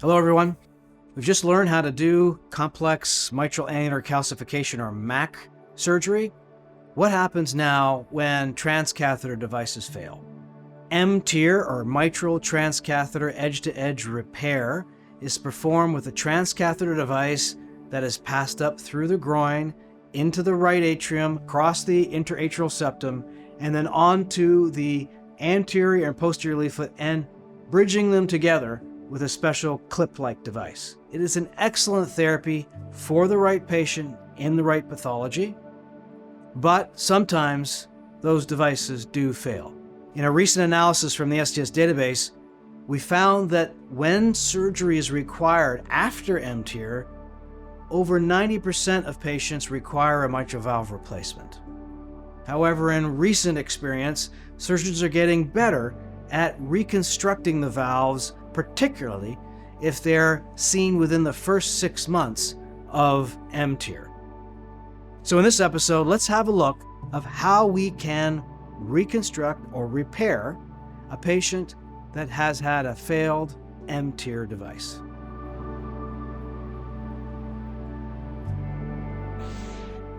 Hello everyone. We've just learned how to do complex mitral annular calcification, or MAC surgery. What happens now when transcatheter devices fail? TEER, or mitral transcatheter edge-to-edge repair, is performed with a transcatheter device that is passed up through the groin, into the right atrium, across the interatrial septum, and then onto the anterior and posterior leaflet, and bridging them together with a special clip-like device. It is an excellent therapy for the right patient in the right pathology, but sometimes those devices do fail. In a recent analysis from the STS database, we found that when surgery is required after TEER, over 90% of patients require a mitral valve replacement. However, in recent experience, surgeons are getting better at reconstructing the valves, particularly if they're seen within the first 6 months of TEER. So in this episode, let's have a look of how we can reconstruct or repair a patient that has had a failed TEER device.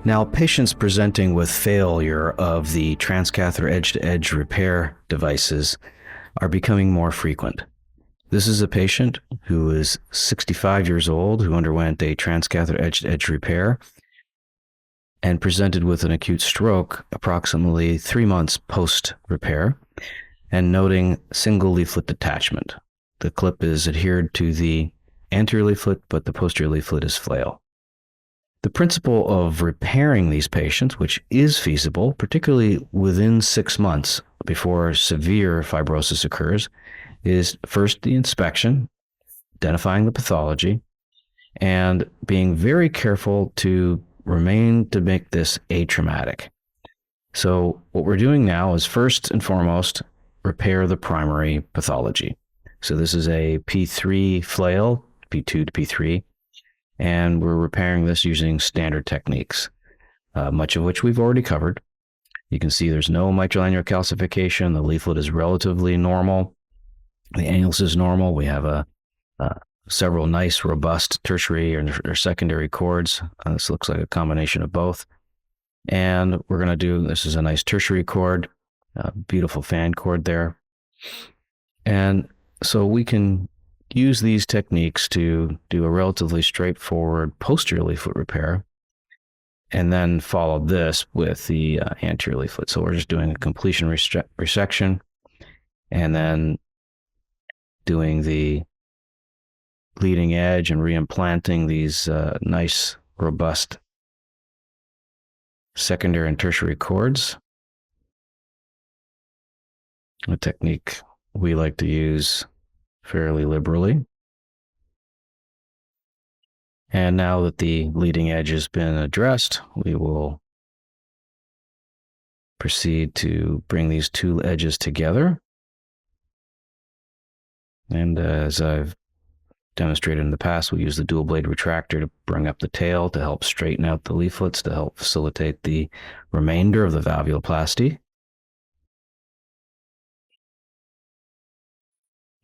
Now, patients presenting with failure of the transcatheter edge-to-edge repair devices are becoming more frequent. This is a patient who is 65 years old who underwent a transcatheter edge-to-edge repair and presented with an acute stroke approximately 3 months post-repair, and noting single leaflet detachment. The clip is adhered to the anterior leaflet, but the posterior leaflet is flail. The principle of repairing these patients, which is feasible, particularly within 6 months before severe fibrosis occurs, is first the inspection, identifying the pathology, and being very careful to make this atraumatic. So what we're doing now is first and foremost repair the primary pathology. So this is a P3 flail, P2 to P3, and we're repairing this using standard techniques, much of which we've already covered. You can see there's no mitral annular calcification. The leaflet is relatively normal. The annulus is normal. We have several nice, robust tertiary or secondary chords. This looks like a combination of both. And we're going to do, this is a nice tertiary chord, beautiful fan chord there. And so we can use these techniques to do a relatively straightforward posterior leaflet repair, and then follow this with the anterior leaflet. So we're just doing a completion resection, and then doing the leading edge and reimplanting these nice, robust secondary and tertiary chords. A technique we like to use fairly liberally. And now that the leading edge has been addressed, we will proceed to bring these two edges together. And as I've demonstrated in the past, we use the dual blade retractor to bring up the tail to help straighten out the leaflets, to help facilitate the remainder of the valvuloplasty.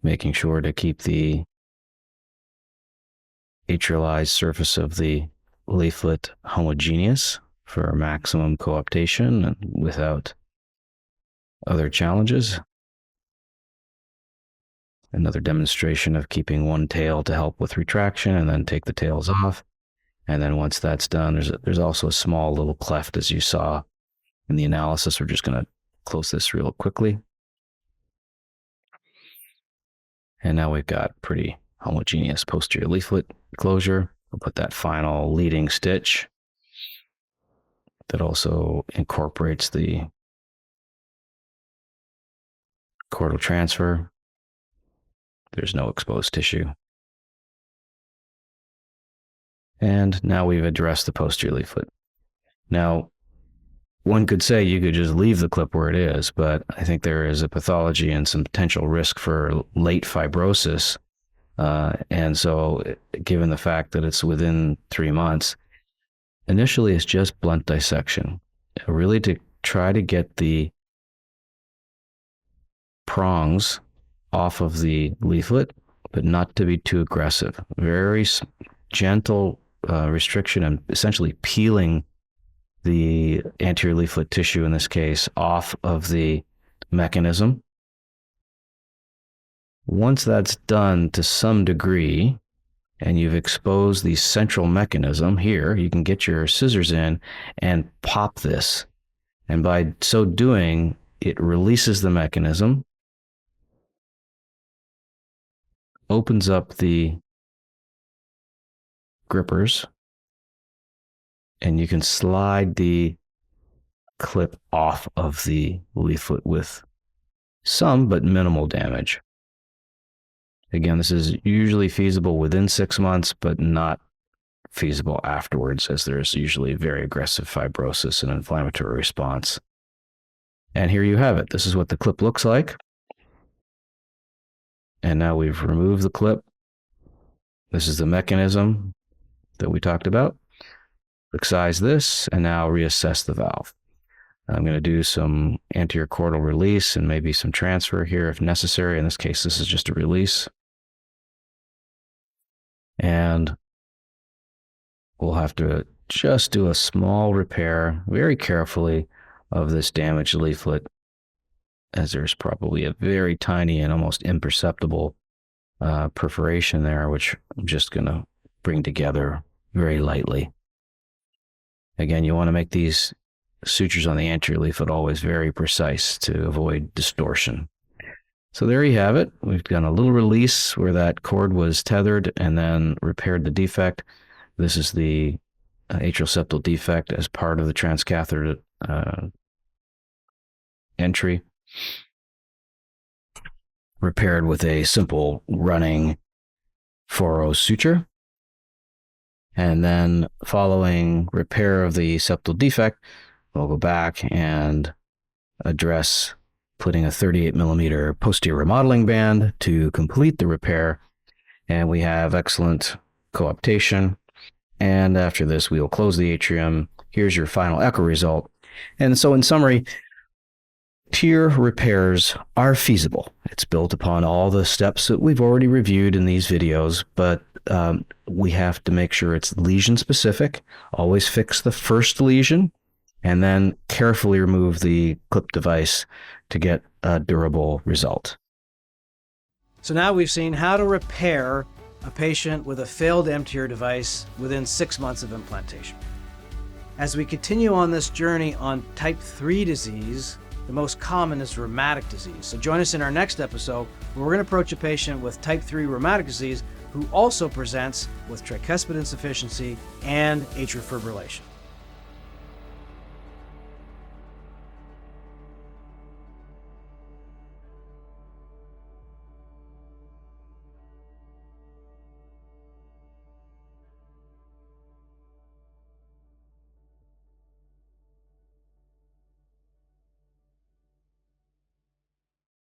Making sure to keep the atrialized surface of the leaflet homogeneous for maximum coaptation and without other challenges. Another demonstration of keeping one tail to help with retraction, and then take the tails off. And then once that's done, there's also a small little cleft, as you saw in the analysis. We're just going to close this real quickly. And now we've got pretty homogeneous posterior leaflet closure. We'll put that final leading stitch that also incorporates the chordal transfer. There's no exposed tissue. And now we've addressed the posterior leaflet. Now, one could say you could just leave the clip where it is, but I think there is a pathology and some potential risk for late fibrosis. And so, given the fact that it's within 3 months, initially it's just blunt dissection, really to try to get the prongs off of the leaflet but not to be too aggressive. Very gentle restriction and essentially peeling the anterior leaflet tissue, in this case, off of the mechanism. Once that's done to some degree, and you've exposed the central mechanism here, you can get your scissors in and pop this. And by so doing, it releases the mechanism, opens up the grippers, and you can slide the clip off of the leaflet with some but minimal damage. Again, this is usually feasible within 6 months, but not feasible afterwards, as there's usually very aggressive fibrosis and inflammatory response. And here you have it. This is what the clip looks like. And now we've removed the clip. This is the mechanism that we talked about. Excise this, and now reassess the valve. I'm going to do some anterior chordal release and maybe some transfer here if necessary. In this case, this is just a release. And we'll have to just do a small repair very carefully of this damaged leaflet, as there's probably a very tiny and almost imperceptible perforation there, which I'm just going to bring together very lightly. Again, you want to make these sutures on the anterior leaflet always very precise to avoid distortion. So there you have it. We've done a little release where that cord was tethered and then repaired the defect. This is the atrial septal defect as part of the transcatheter entry, repaired with a simple running 4-0 suture. And then following repair of the septal defect, we'll go back and address putting a 38 millimeter posterior remodeling band to complete the repair. And we have excellent coaptation. And after this, we will close the atrium. Here's your final echo result. And so in summary, TEER repairs are feasible. It's built upon all the steps that we've already reviewed in these videos, but we have to make sure it's lesion specific. Always fix the first lesion and then carefully remove the clip device to get a durable result. So now we've seen how to repair a patient with a failed TEER device within 6 months of implantation. As we continue on this journey on type 3 disease, the most common is rheumatic disease. So join us in our next episode where we're going to approach a patient with type 3 rheumatic disease who also presents with tricuspid insufficiency and atrial fibrillation.